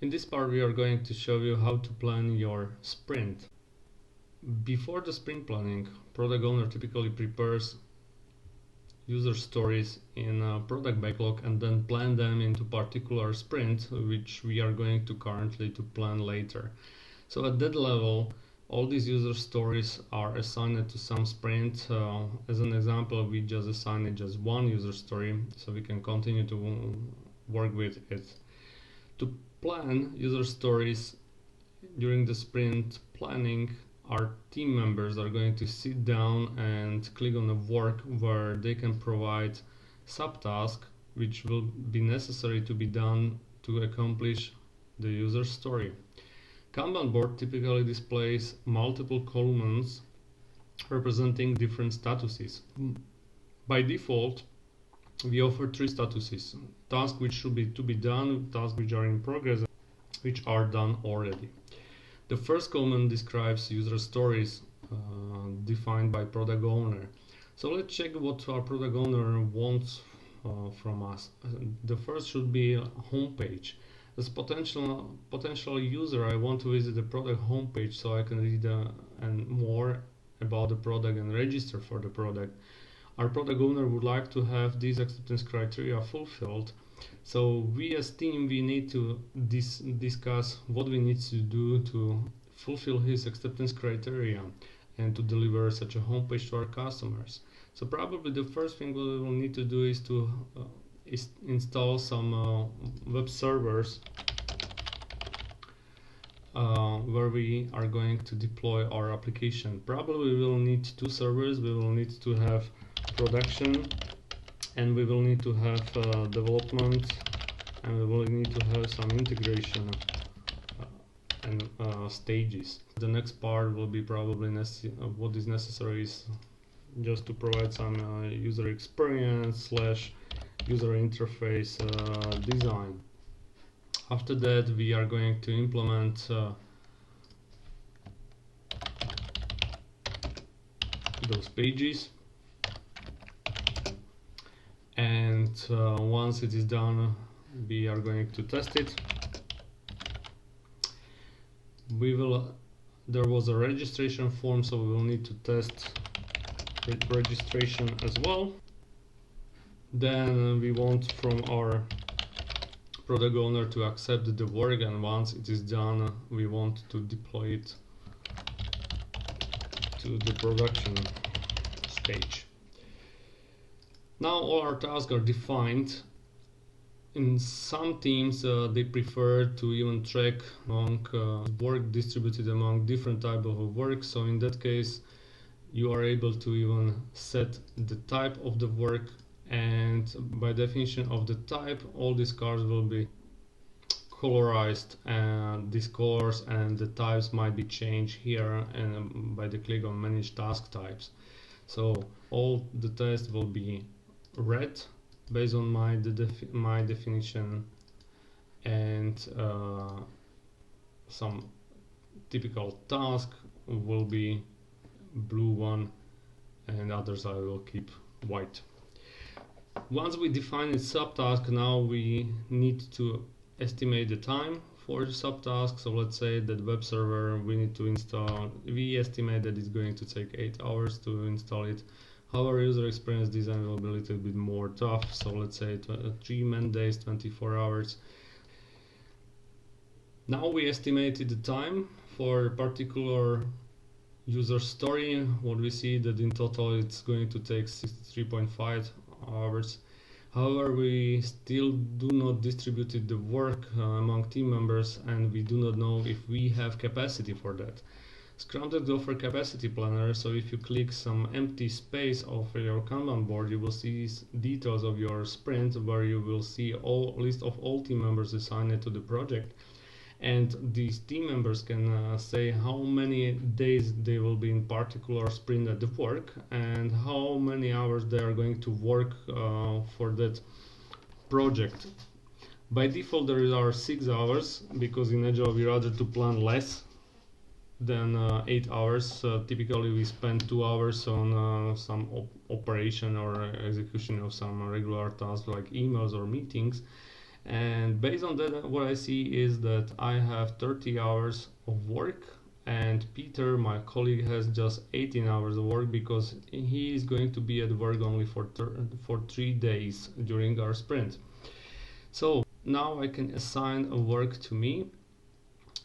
In this part we are going to show you how to plan your sprint. Before the sprint planning, product owner typically prepares user stories in a product backlog and then plan them into particular sprint, which we are going to currently to plan later. So at that level, all these user stories are assigned to some sprint. As an example, we just assigned just one user story, so we can continue to work with it. To plan user stories during the sprint planning, our team members are going to sit down and click on a work where they can provide subtasks which will be necessary to be done to accomplish the user story. Kanban board typically displays multiple columns representing different statuses. By default, we offer three statuses: tasks which should be to be done, tasks which are in progress, which are done already. The first column describes user stories defined by product owner. So let's check what our product owner wants from us. The first should be a homepage. As potential user, I want to visit the product homepage so I can read and more about the product and register for the product. Our product owner would like to have these acceptance criteria fulfilled. So we as team, we need to discuss what we need to do to fulfill his acceptance criteria and to deliver such a homepage to our customers. So probably the first thing we will need to do is to install some web servers where we are going to deploy our application. Probably we will need two servers. We will need to have production, and we will need to have development, and we will need to have some integration and stages. The next part will be probably what is necessary is just to provide some user experience / user interface design. After that, we are going to implement those pages, and once it is done, we are going to test it. There was a registration form, so we will need to test registration as well. Then we want from our product owner to accept the work, and once it is done, we want to deploy it to the production stage. Now all our tasks are defined. In some teams, they prefer to even track among work distributed among different types of work. So in that case, you are able to even set the type of the work, and by definition of the type, all these cards will be colorized, and these colors and the types might be changed here and by the click on manage task types. So all the tests will be red based on my definition, and some typical task will be blue one, and others I will keep white. Once we define a subtask, now we need to estimate the time for the subtask. So let's say that web server we need to install, we estimate that it's going to take 8 hours to install it. However, user experience design will be a little bit more tough, so let's say 3 man days, 24 hours. Now we estimated the time for a particular user story. What we see that in total it's going to take 63.5 hours. However, we still do not distribute the work among team members, and we do not know if we have capacity for that. ScrumDesk offers capacity planner, so if you click some empty space of your Kanban board, you will see details of your sprint, where you will see list of all team members assigned to the project, and these team members can say how many days they will be in particular sprint at the work and how many hours they are going to work for that project. By default there are 6 hours, because in Agile we rather to plan less than 8 hours. Typically we spend 2 hours on some operation or execution of some regular tasks like emails or meetings, And based on that, what I see is that I have 30 hours of work, and Peter, my colleague, has just 18 hours of work because he is going to be at work only for 3 days during our sprint. So now I can assign a work to me,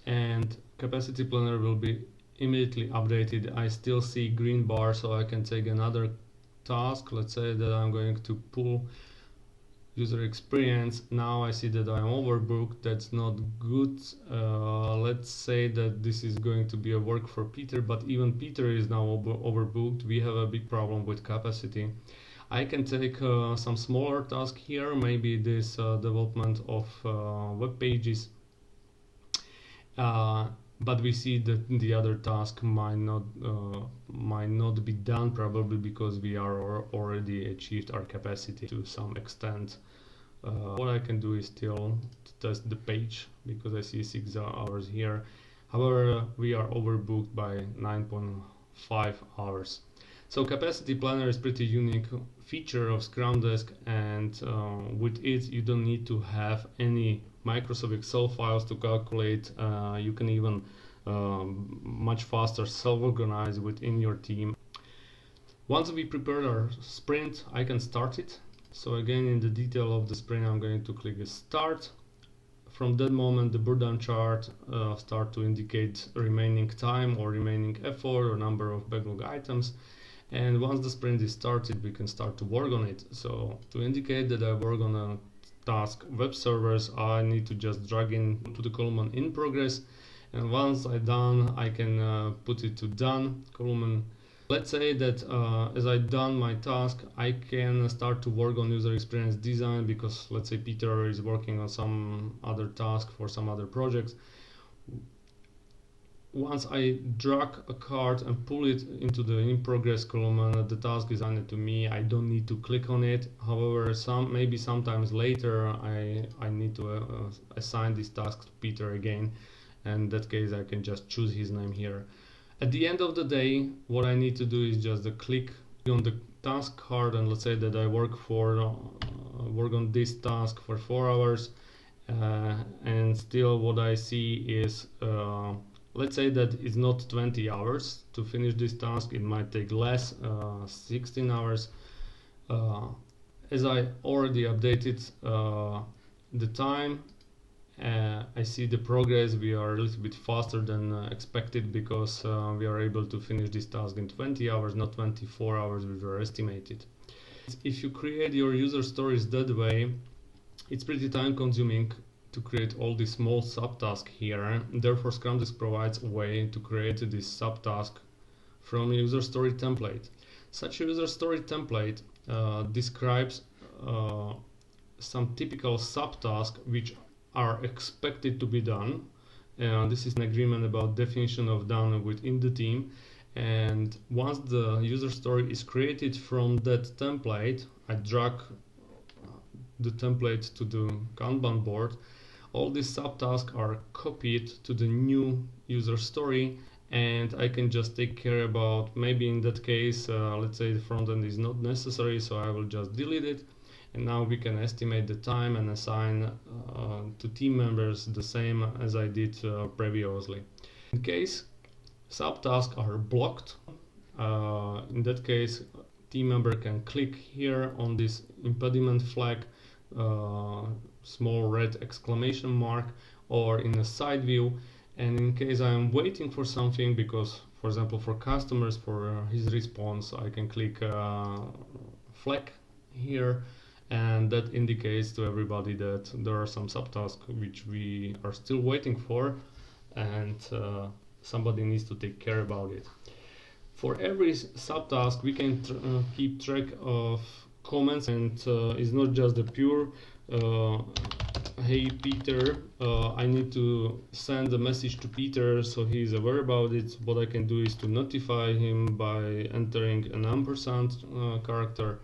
and capacity planner will be immediately updated. I still see green bar, so I can take another task. Let's say that I'm going to pull user experience. Now I see that I'm overbooked. That's not good. Let's say that this is going to be a work for Peter, but even Peter is now overbooked. We have a big problem with capacity. I can take some smaller task here, maybe this development of web pages, but we see that the other task might not be done, probably because we are already achieved our capacity to some extent. What I can do is still test the page because I see 6 hours here. However, we are overbooked by 9.5 hours. So capacity planner is pretty unique feature of ScrumDesk, and with it you don't need to have any Microsoft Excel files to calculate. You can even much faster self-organize within your team. Once we prepare our sprint, I can start it. So again, in the detail of the sprint, I'm going to click Start. From that moment, the burn chart start to indicate remaining time or remaining effort or number of backlog items. And once the sprint is started, we can start to work on it. So to indicate that I work on a task web servers, I need to just drag in to the column in progress. And once I'm done, I can put it to done column. Let's say that as I've done my task, I can start to work on user experience design, because let's say Peter is working on some other task for some other projects. Once I drag a card and pull it into the in progress column, the task is assigned to me. I don't need to click on it. However, maybe sometimes later I need to assign this task to Peter again. And in that case, I can just choose his name here. At the end of the day, what I need to do is just click on the task card, and let's say that I work on this task for 4 hours, and still what I see is let's say that it's not 20 hours to finish this task. It might take less, 16 hours. As I already updated the time, I see the progress. We are a little bit faster than expected, because we are able to finish this task in 20 hours, not 24 hours which were estimated. If you create your user stories that way, it's pretty time consuming to create all these small subtasks here. Therefore, ScrumDesk provides a way to create this subtask from a user story template. Such a user story template describes some typical subtasks which are expected to be done. This is an agreement about definition of done within the team. And once the user story is created from that template, I drag the template to the Kanban board. All these subtasks are copied to the new user story, and I can just take care about, maybe in that case, let's say the front end is not necessary, so I will just delete it. And now we can estimate the time and assign to team members the same as I did previously. In case subtasks are blocked, in that case team member can click here on this impediment flag, small red exclamation mark, or in a side view. And in case I am waiting for something, because for example for customers, for his response, I can click flag here, and that indicates to everybody that there are some subtasks which we are still waiting for, and somebody needs to take care about it. For every subtask we can keep track of comments, and it's not just the pure hey Peter, I need to send a message to Peter so he's aware about it. What I can do is to notify him by entering an ampersand character,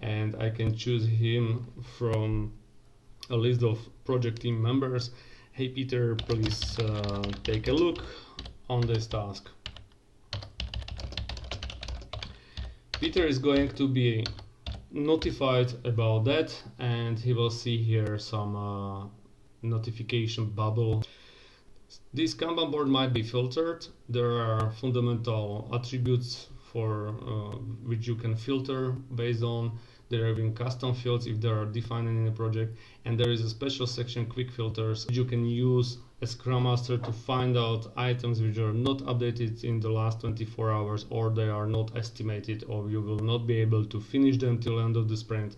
and I can choose him from a list of project team members. Hey Peter, please take a look on this task. Peter is going to be notified about that, and he will see here some notification bubble. This Kanban board might be filtered. There are fundamental attributes for which you can filter based on. There are even custom fields if they are defined in a project, and there is a special section, quick filters. You can use a Scrum Master to find out items which are not updated in the last 24 hours, or they are not estimated, or you will not be able to finish them till end of the sprint.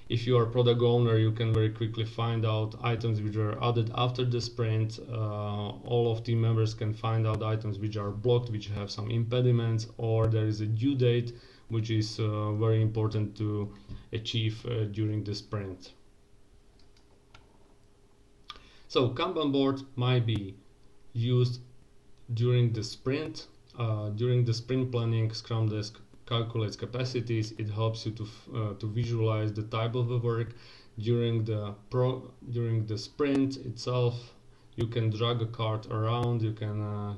If you are product owner, you can very quickly find out items which are added after the sprint. All of team members can find out items which are blocked, which have some impediments, or there is a due date which is very important to achieve during the sprint. So Kanban board might be used during the sprint. During the sprint planning, ScrumDesk calculates capacities. It helps you to visualize the type of the work. During the sprint itself, you can drag a cart around. You can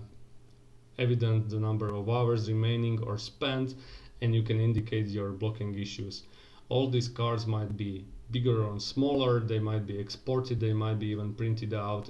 evidence the number of hours remaining or spent, and you can indicate your blocking issues. All these cards might be bigger or smaller. They might be exported. They might be even printed out